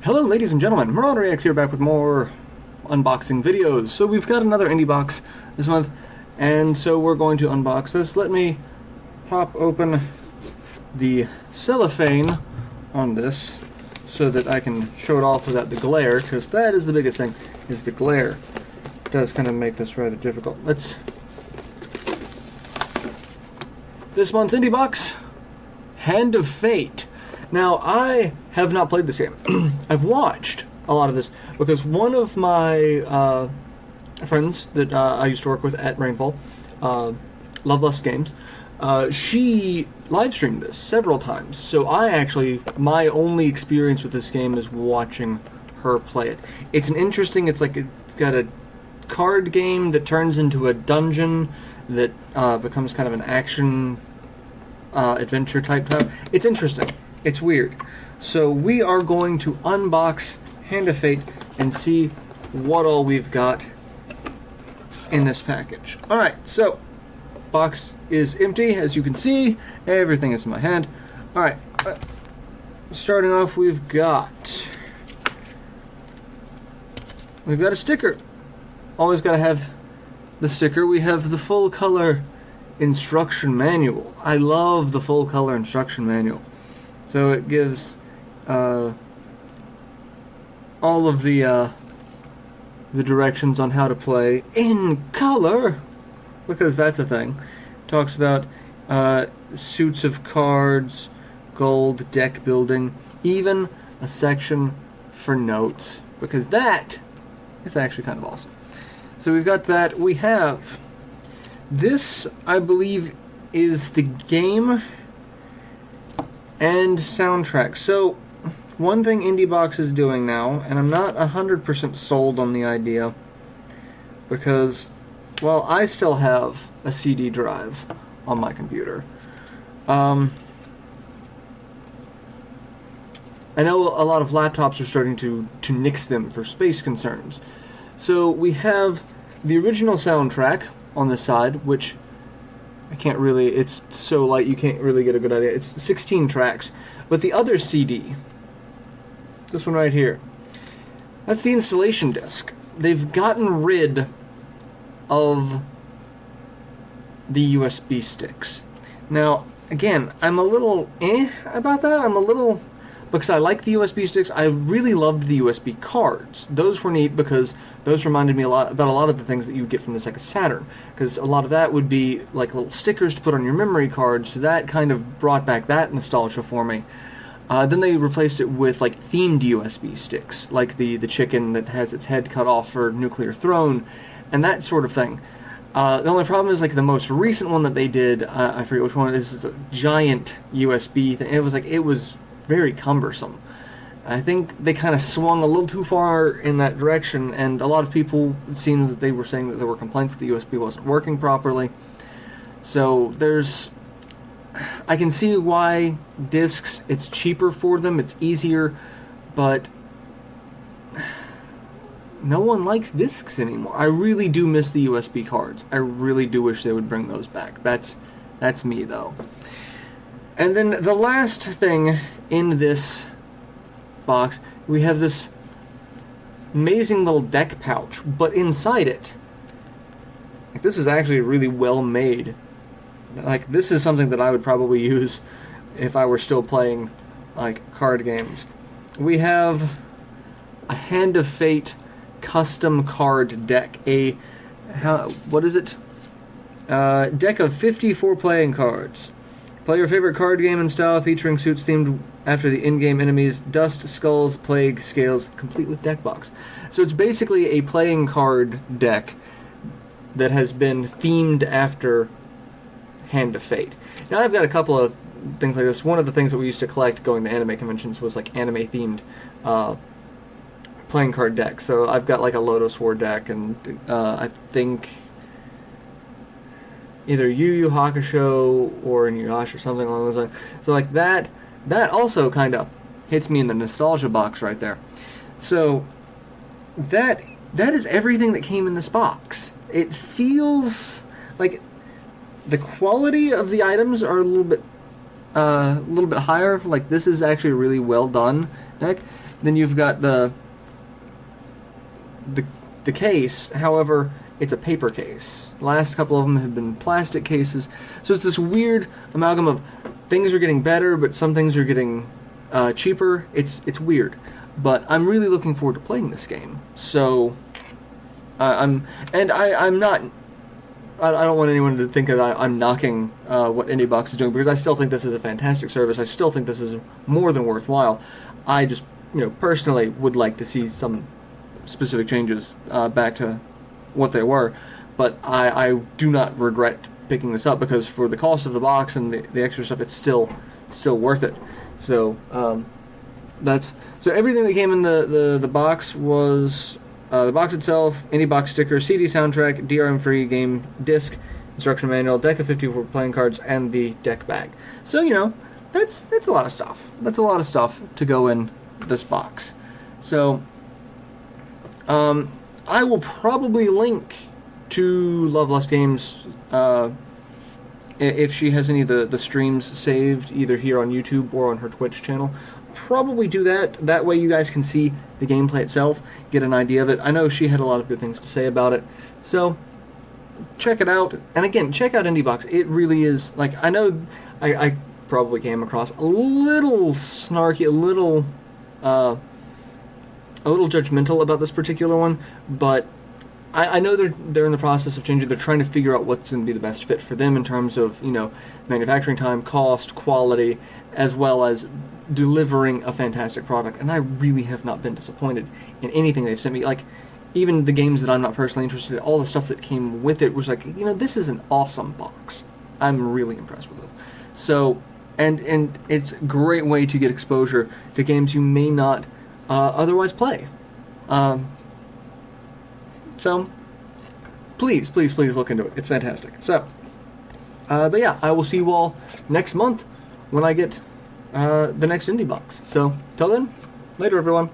Hello ladies and gentlemen, MarauderEX here back with more unboxing videos. So we've got another Indiebox this month, and so we're going to unbox this. Let me pop open the cellophane on this so that I can show it off without the glare, because that is the biggest thing, is the glare. It does kind of make this rather difficult. This month's Indiebox, Hand of Fate. Now, I have not played this game. I've watched a lot of this because one of my friends that I used to work with at Rainfall, Lovelusts Games, she live streamed this several times. So my only experience with this game is watching her play it. It's it's got a card game that turns into a dungeon that becomes kind of an action adventure type. It's interesting. It's weird. So we are going to unbox Hand of Fate and see what all we've got in this package. Alright, so box is empty, as you can see. Everything is in my hand. Alright, starting off, we've got a sticker. Always gotta have the sticker. We have the full color instruction manual. I love the full color instruction manual. So it gives all of the directions on how to play in color, because that's a thing. Talks about suits of cards, gold, deck building, even a section for notes, because that is actually kind of awesome. So we've got that. We have this, I believe, is the game and soundtrack. So, one thing Indiebox is doing now, and I'm not 100% sold on the idea, because, well, I still have a CD drive on my computer. I know a lot of laptops are starting to nix them for space concerns. So, we have the original soundtrack on the side, which it's so light you can't really get a good idea. It's 16 tracks. But the other CD, this one right here, that's the installation disc. They've gotten rid of the USB sticks. Now, again, I'm a little about that. Because I like the USB sticks. I really loved the USB cards. Those were neat because those reminded me about a lot of the things that you would get from the Sega Saturn. Because a lot of that would be like little stickers to put on your memory cards. So that kind of brought back that nostalgia for me. Then they replaced it with like themed USB sticks, like the chicken that has its head cut off for Nuclear Throne, and that sort of thing. The only problem is like the most recent one that they did. I forget which one. Is a giant USB thing. It was very cumbersome. I think they kind of swung a little too far in that direction, and a lot of people, it seems that they were saying that there were complaints that the USB wasn't working properly. So I can see why discs, it's cheaper for them, it's easier, but no one likes discs anymore. I really do miss the USB cards. I really do wish they would bring those back. That's me, though. And then the last thing in this box, we have this amazing little deck pouch, but inside it, like, this is actually really well made. Like, this is something that I would probably use if I were still playing, like, card games. We have a Hand of Fate custom card deck. What is it? Deck of 54 playing cards. Play your favorite card game and style featuring suits themed after the in-game enemies, Dust, Skulls, Plague, Scales, complete with deck box. So it's basically a playing card deck that has been themed after Hand of Fate. Now I've got a couple of things like this. One of the things that we used to collect going to anime conventions was like anime-themed playing card decks. So I've got like a Lotus War deck, and I think either Yu Yu Hakusho or Inuyasha or something along those lines. So like that also kind of hits me in the nostalgia box right there. So that is everything that came in this box. It feels like the quality of the items are a little bit higher. Like, this is actually a really well done deck. Then you've got the case. However, it's a paper case. The last couple of them have been plastic cases. So it's this weird amalgam of things are getting better, but some things are getting cheaper. It's weird. But I'm really looking forward to playing this game. So I'm not. I don't want anyone to think that I'm knocking what Indiebox is doing, because I still think this is a fantastic service. I still think this is more than worthwhile. I just, personally would like to see some specific changes back to what they were. But I do not regret picking this up, because for the cost of the box and the extra stuff, it's still worth it. So so everything that came in the box was. The box itself, Indiebox sticker, CD soundtrack, DRM-free game disc, instruction manual, deck of 54 playing cards, and the deck bag. So, that's a lot of stuff. That's a lot of stuff to go in this box. So, I will probably link to Lovelusts Games if she has any of the streams saved, either here on YouTube or on her Twitch channel. Probably do that. That way you guys can see the gameplay itself, get an idea of it. I know she had a lot of good things to say about it. So, check it out. And again, check out Indiebox. It really is, like, I know I probably came across a little snarky, a little judgmental about this particular one, but I know they're in the process of changing. They're trying to figure out what's going to be the best fit for them in terms of, manufacturing time, cost, quality, as well as delivering a fantastic product. And I really have not been disappointed in anything they've sent me. Like, even the games that I'm not personally interested in, all the stuff that came with it was like, this is an awesome box. I'm really impressed with it. So, and it's a great way to get exposure to games you may not otherwise play. So, please look into it. It's fantastic. So, but yeah, I will see you all next month when I get the next Indiebox. So, till then, later everyone.